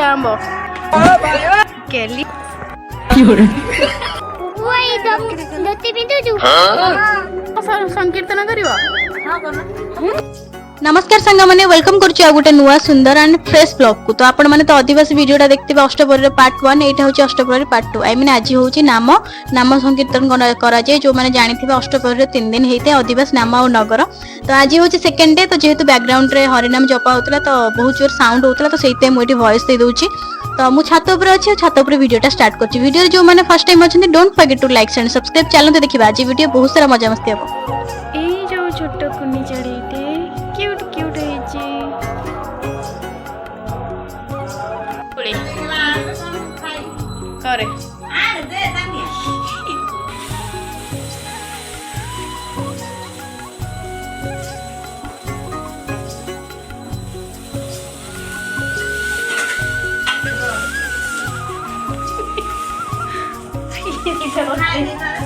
आंब केली संकीर्तन करिवा। नमस्कार सांग मैंने वेलकम करुच्ची गोटे नुआ सुंदर एंड फ्रेश ब्लॉग को। तो आपण मैंने तो आदिवासी वीडियोटा देखते अष्टप्रहरी पार्ट 1 एटा होची अष्टप्रहरी पार्ट 2 आई मीन आज होची नाम संकीर्तन करा जाए जो मैंने जानिथिबे अष्टप्रहरी 3 दिन हेते आदिवासी नाम और नगर। तो आज होची सेकंड डे। तो जेहेतु बैकग्राउंड रे हरिनाम जपा होतला तो बहुत जोर साउंड होतला तो सेते मोटी वॉइस दे दोची। तो मु छात ऊपर अछि, छात ऊपर वीडियोटा स्टार्ट करछि। वीडियो जो मैंने फर्स्ट टाइम अछंती don't forget to like and subscribe. Channel देखिबा आज वीडियो बहुत सारा मजा मस्ती हबो। ए जो छोटो कुनी चढ़ीटे क्यूट क्यूट हेची पुड़ी करे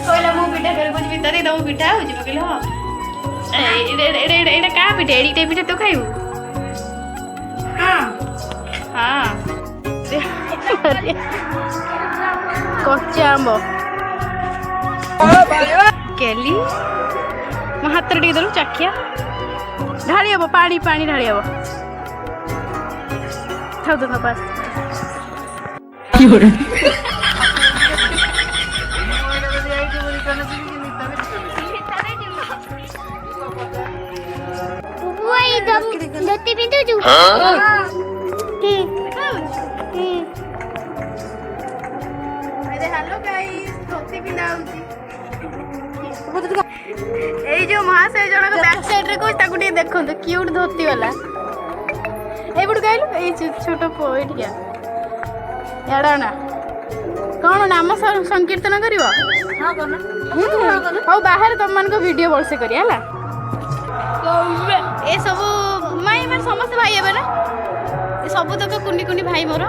कोइला मु पिठा कर कुछ भीतर ही दऊ पिठा हो जिबो कहलो एडा का पिठा एडी पिठा तो खाइबू। हां हां कच्चा आंब केली मो हाथ रे दलु चाखिया ढाली हबो पानी पानी ढाली हबो खाऊ तो बस धोती पिंधु छु अरे हेलो गाइस धोती पिंधाउची एई जो महाशय जनक बैक साइड रे कोच ताकू टे देखंतु क्यूट धोती वाला ए बुड गाइलु एई छोटो पोइटिया याडा ना कौन नाम संकीर्तन करिवो। हां करना हां बाहर तुम मान को वीडियो वर्षे करिया हला ए सब माई मन समस्त भाई हेबे ना ए सब तक कुनी कुनी भाई मोर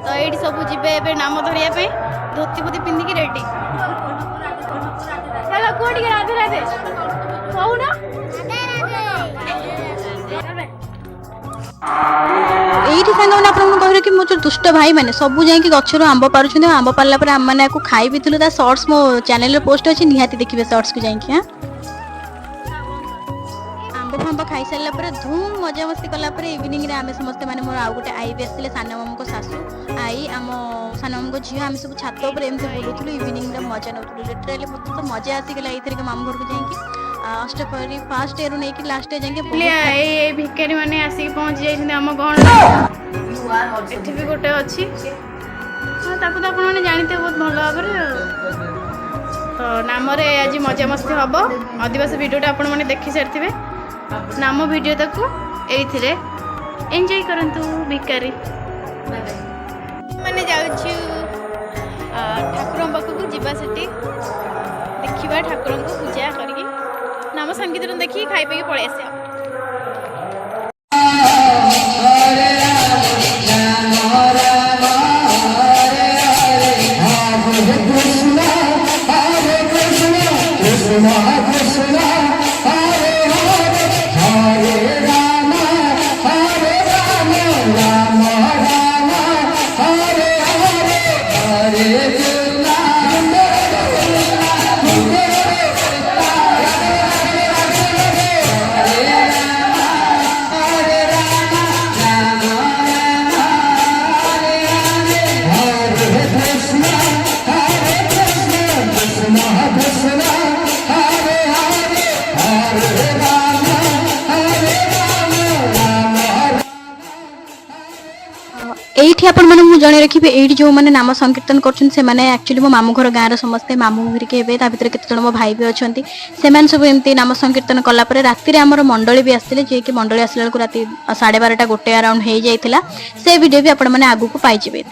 तो एडी सब जिबे एबे नाम धरिया पे धोती पोती पिंदी की रेडी चलो कोडी के राधे राधे कहू ना एठी संग मैंने आपन कहरे कि मो जो दुष्ट भाई माने सब जाई कि गछरो आंब पारुछन आंब पारला पर हम माने को खाई भी थुलु ता शॉर्ट्स मो चैनल रे पोस्ट अछि निहाती देखिबे शॉर्ट्स को जाई कि। हां आंब खाई सारा पर धूम मजा मस्ती कला पर इवनिंग रे आमे समस्त माने मोर आउ गोटे आई भी आसले सान मामू को सासू आई आम सान मामू को झियो आमे सब छात ऊपर एमते बोलुथुलु इवनिंग रे मजा नउथुलु लिटरली मत तो मजा आसी गेला एथरे के मामू घर को जाई कि अष्टप्रहरी फर्स्ट डे रो नै कि लास्ट डे जाके ले ए भिखारी माने आसी पहुंच जाई छन हम गण एठी भी गोटे अछि ताकू तो आपण माने जानिते बहुत भलो भाबरे तो नाम रे आज मजा मस्ती हबो। आदिवासी वीडियोटा आपण माने देखि सारथिबे नाम वीडियो तक एइथिरे एंजॉय करंतु भिखारी माने जाउछु ठाकुर पाखु जीवा सेठी देखिबा ठाकुर को पूजा करके नाम संगीत देखी खाई पे पळे आसे। एठी आपण माने मु जणे रखिबे एठी जो माने नाम संकीर्तन करछन से माने एक्चुअली मो मामू घर गां रे समस्त मामू घर के हेबे ता भीतर केते जण मो भाई भी अछंती से मान सब एमती नाम संकीर्तन कला परे राती रे हमर मंडली भी आस्तिले जे कि मंडली आसला को राती 12:30 गोटे अराउंड हे जाइथिला से वीडियो भी आपण माने आगु को पाइ जेबे।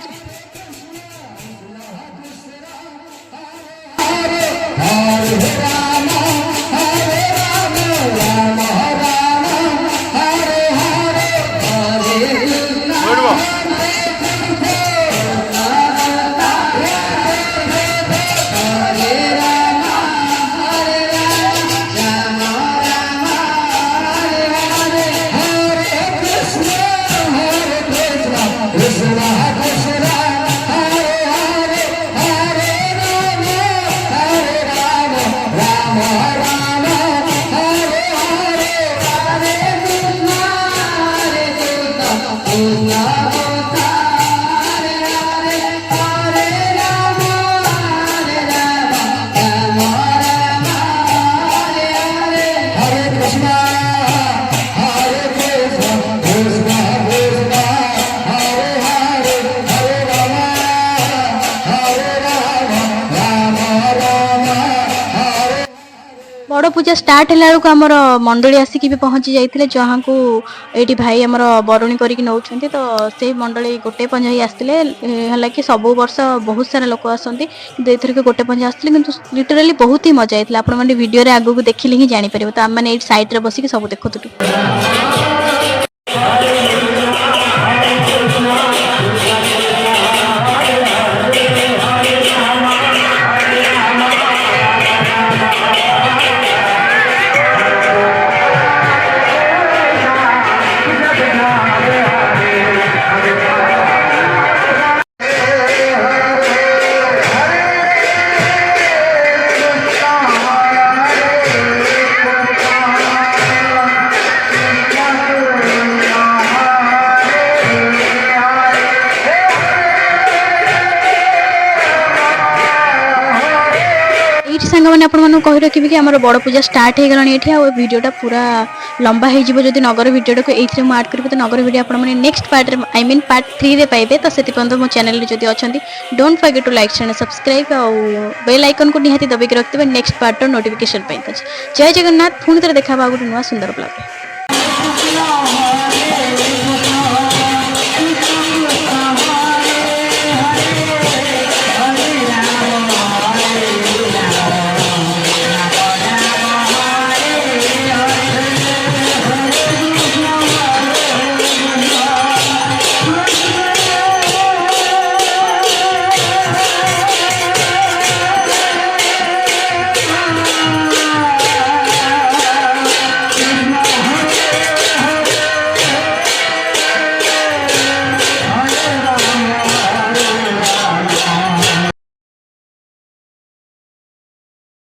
Krishna बड़ पूजा स्टार्ट है बेलू आमर मंडली आसिक भी पहुंची जाते जहाँ को ये भाई आमर बरुणी करके नौकरी तो से मंडली गोटे पंजा ही आसते है कि सब वर्ष बहुत सारा लोक आसती कि गोटे पंजा आसते कि लिटराली बहुत ही मजा आई आप वीडियो आगे को देखिले ही जापर तो आम मैंने सैड्रे बसिक सब देखु। मैंने आपको कही रखी कि आम बड़ पूजा स्टार्ट हो गलानी ये वीडियोटा पूरा लंबा हो जब नगर वीडियो को ये आड करी तो नगर वीडियो आपने next part I mean part 3 रे पाइबे तो से मो चैनल जब अच्छा don't forget to like channel subscribe और बेल आइकन को निहाती दबाई रखिए नेक्स्ट पार्ट नोटिफिकेशन। जय जगन्नाथ पुणी थे देखा गोटे नुआ सुंदर ब्लॉग।